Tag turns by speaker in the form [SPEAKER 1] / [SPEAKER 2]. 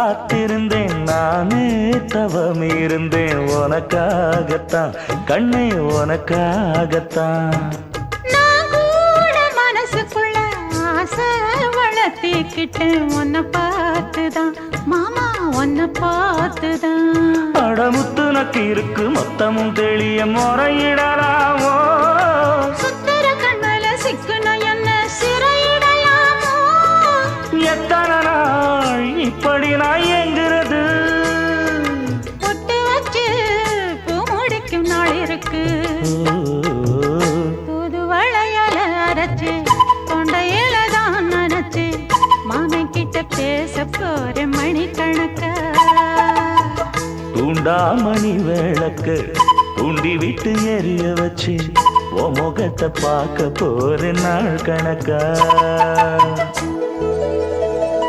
[SPEAKER 1] காத்திருந்தேன் நானே தவம் இருந்தேன் உனக்காகத்தான் கண்ணே உனக்காகத்தான்
[SPEAKER 2] நான் கூட மனசுக்குள்ள ஆசை வளர்த்திக்கிட்டேன் உன்னை பார்த்துதான் மாமா உன்னை பார்த்துதான்
[SPEAKER 1] அடமுத்து நக்கு இருக்கு மொத்தமும் தெளிய முறையிடலாமோ
[SPEAKER 2] சுத்தர கண்மல சிக்குன என்ன சிறையிடையாமோ
[SPEAKER 1] எத்தனை நாள் இப்படி நான் எங்கிறது
[SPEAKER 2] பொட்டு வச்சு பூ முடிக்கும் நாள் இருக்கு புது வளையல அரைச்சு கொண்டையில தான் நினைச்சு மாமன் கிட்ட பேச போற மணிக்கணக்கா
[SPEAKER 1] தூண்டாமணி விளக்கு தூண்டி விட்டு எரிய வச்சு உன் முகத்தை பார்க்க போற நாள் கணக்கா